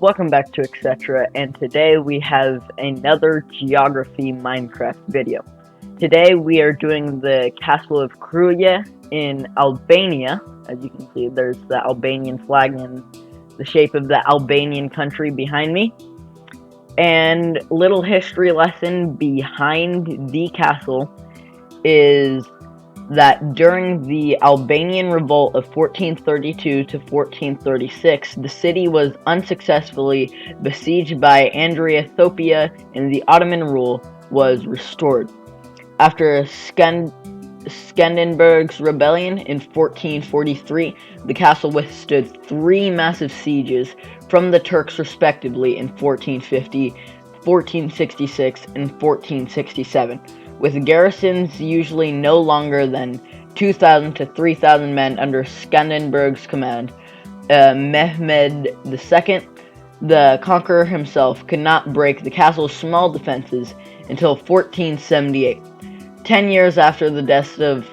welcome back to Etc. And today we have another geography Minecraft video. Today we are doing the castle of Krujë in Albania. As you can see, there's the Albanian flag and the shape of the Albanian country behind me. And little history lesson behind the castle is that during the Albanian revolt of 1432 to 1436, the city was unsuccessfully besieged by Andria and the Ottoman rule was restored. After Skandenberg's rebellion in 1443, the castle withstood three massive sieges from the Turks respectively in 1450, 1466, and 1467. With garrisons usually no longer than 2,000 to 3,000 men under Skandenberg's command. Mehmed II, the conqueror himself, could not break the castle's small defenses until 1478. 10 years after the death of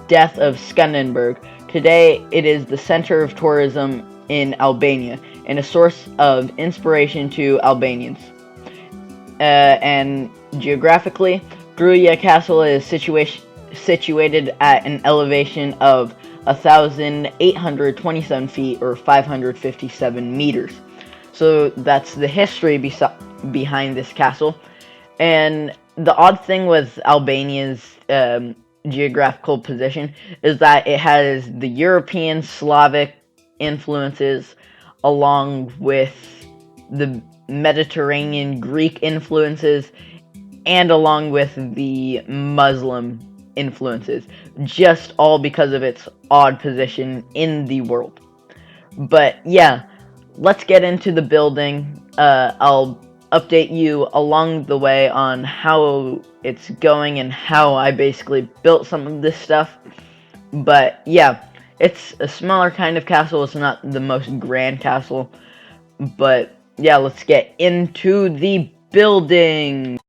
Skandenberg, today it is the center of tourism in Albania and a source of inspiration to Albanians. And geographically, Krujë Castle is situated at an elevation of 1,827 feet or 557 meters. So that's the history behind this castle. And the odd thing with Albania's geographical position is that it has the European Slavic influences along with the Mediterranean Greek influences and along with the Muslim influences, just all because of its odd position in the world. But yeah, let's get into the building. I'll update you along the way on how it's going and how I basically built some of this stuff. But yeah, it's a smaller kind of castle. It's not the most grand castle. But yeah, let's get into the building.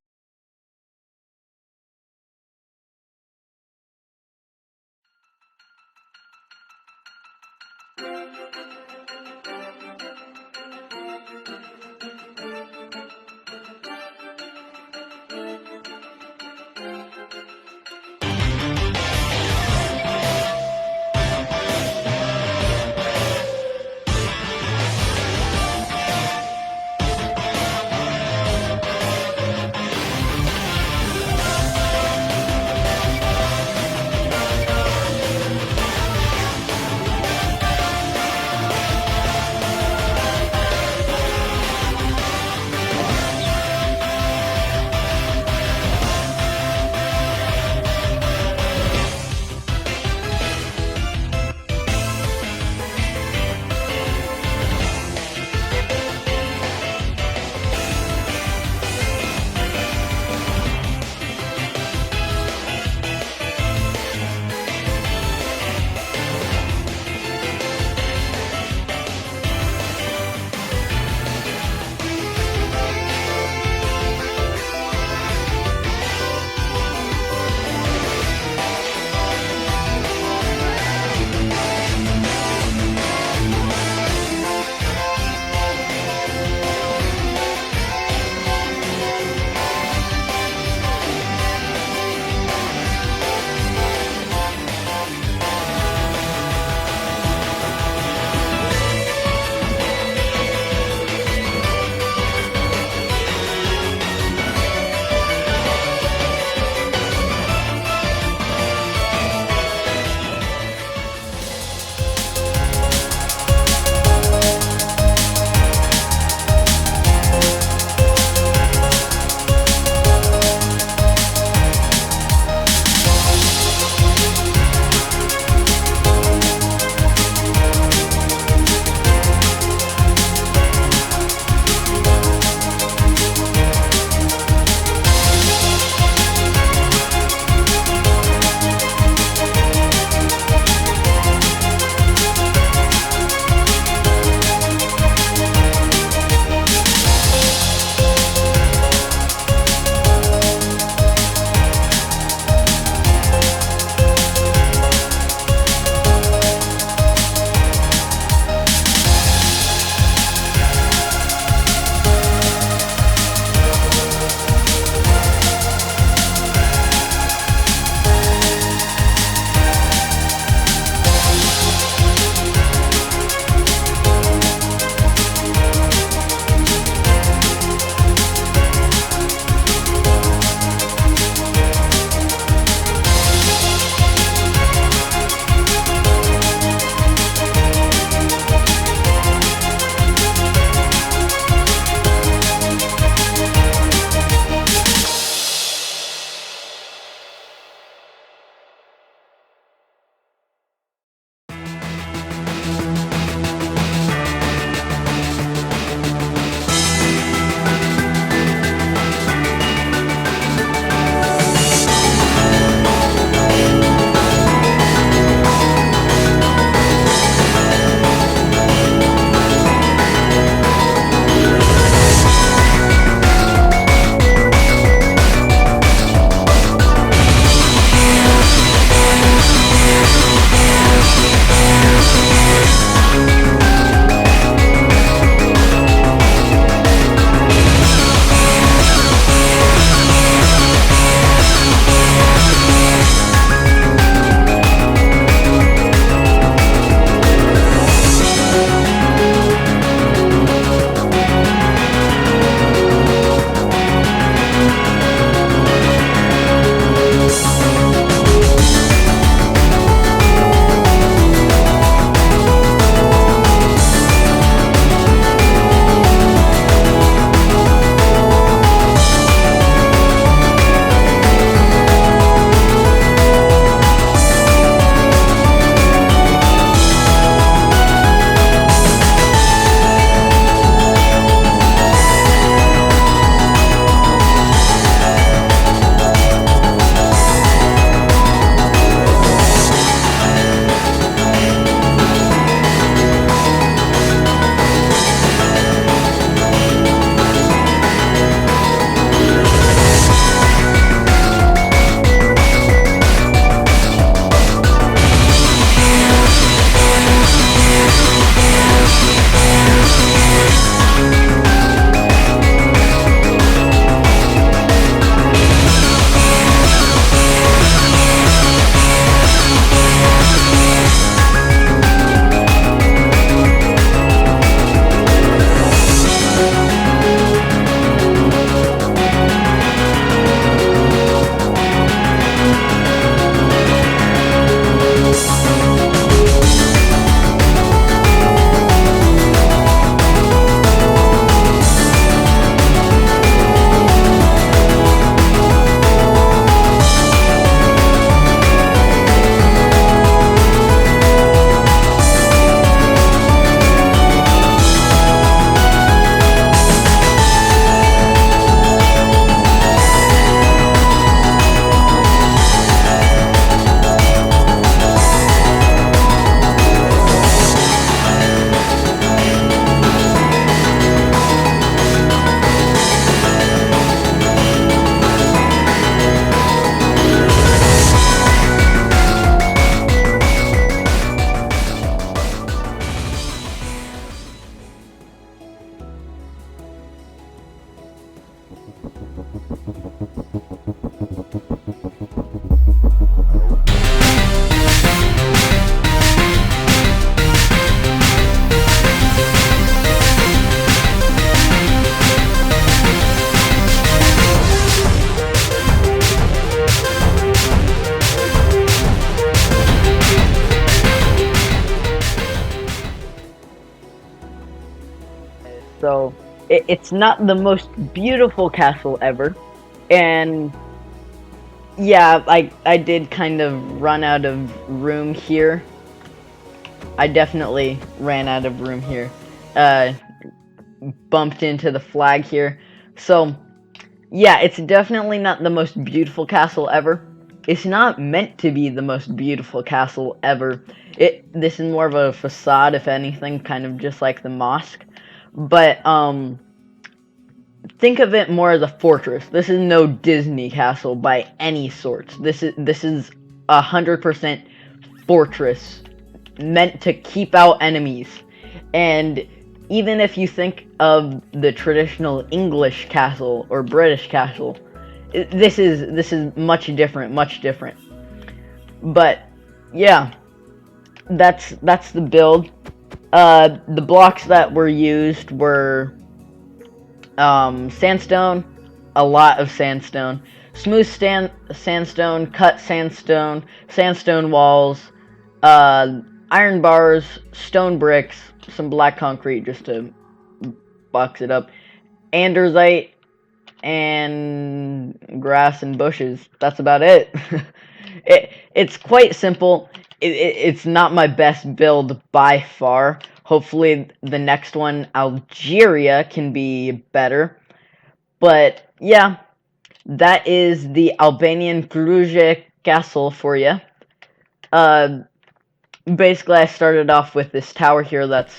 so it's not the most beautiful castle ever. And yeah, I did kind of run out of room here. I definitely ran out of room here. Bumped into the flag here. So yeah, it's definitely not the most beautiful castle ever. It's not meant to be the most beautiful castle ever. This is more of a facade, if anything, kind of just like the mosque. But think of it more as a fortress. This is no Disney castle by any sorts. This is 100% fortress meant to keep out enemies. And even if you think of the traditional English castle or British castle, this is much different, much different. But yeah, that's the build. The blocks that were used were sandstone, a lot of sandstone, smooth sandstone, cut sandstone, sandstone walls, iron bars, stone bricks, some black concrete just to box it up, andesite, and grass and bushes. That's about it. It's quite simple. It's not my best build by far. Hopefully the next one, Algeria, can be better. But yeah, that is the Albanian Krujë Castle for you. Basically, I started off with this tower here that's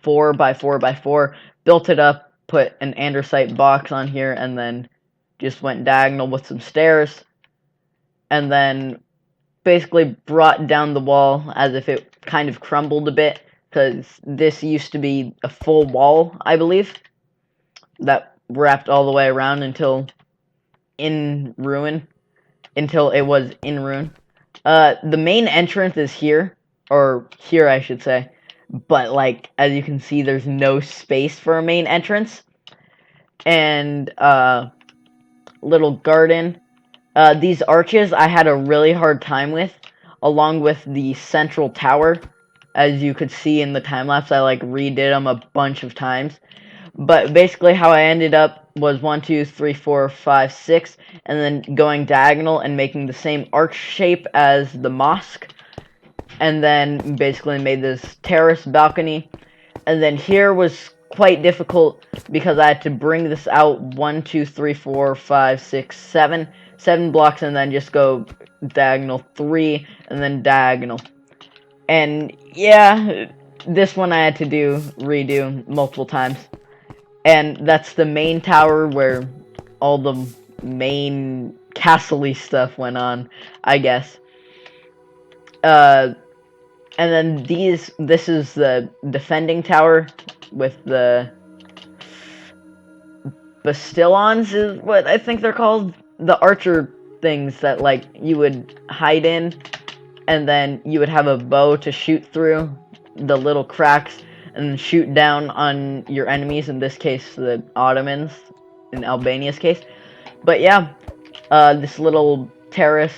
4 by 4 by 4, built it up, put an andesite box on here, and then just went diagonal with some stairs, and then basically brought down the wall as if it kind of crumbled a bit, because this used to be a full wall, I believe, that wrapped all the way around until it was in ruin. The main entrance is here, or here I should say, but like, as you can see, there's no space for a main entrance. And little garden. These arches I had a really hard time with, along with the central tower. As you could see in the time-lapse, I like redid them a bunch of times. But basically how I ended up was 1, 2, 3, 4, 5, 6, and then going diagonal and making the same arch shape as the mosque. And then basically made this terrace balcony. And then here was quite difficult because I had to bring this out 1, 2, 3, 4, 5, 6, 7 blocks, and then just go diagonal 3 and then diagonal. And yeah, this one I had to redo multiple times. And that's the main tower where all the main castle-y stuff went on, I guess. And then this is the defending tower with the Bastillons is what I think they're called. The archer things that like you would hide in, and then you would have a bow to shoot through the little cracks and shoot down on your enemies, in this case the Ottomans, in Albania's case. But yeah, this little terrace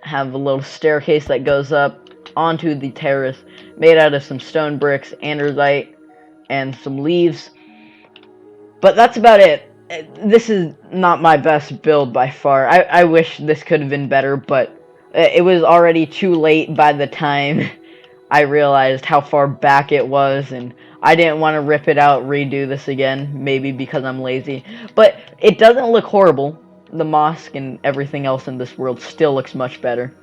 have a little staircase that goes up onto the terrace, made out of some stone bricks, andesite, and some leaves. But that's about it. This is not my best build by far. I wish this could have been better, but it was already too late by the time I realized how far back it was, and I didn't want to rip it out, redo this again, maybe because I'm lazy. But it doesn't look horrible. The mosque and everything else in this world still looks much better.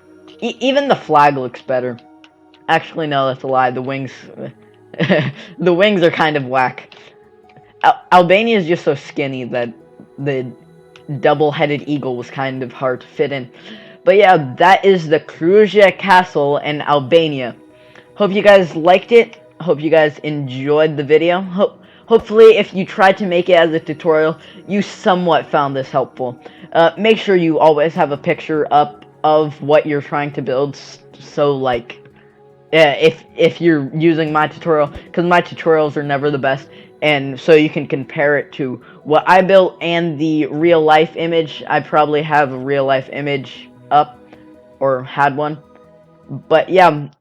Even the flag looks better. Actually, no, that's a lie. The wings... the wings are kind of whack. Albania is just so skinny that the double-headed eagle was kind of hard to fit in. But yeah, that is the Krujë Castle in Albania. Hope you guys liked it. Hope you guys enjoyed the video. Hopefully, if you tried to make it as a tutorial, you somewhat found this helpful. Make sure you always have a picture up of what you're trying to build, so like, if you're using my tutorial, because my tutorials are never the best, and so you can compare it to what I built and the real-life image. I probably have a real-life image up, or had one. But yeah,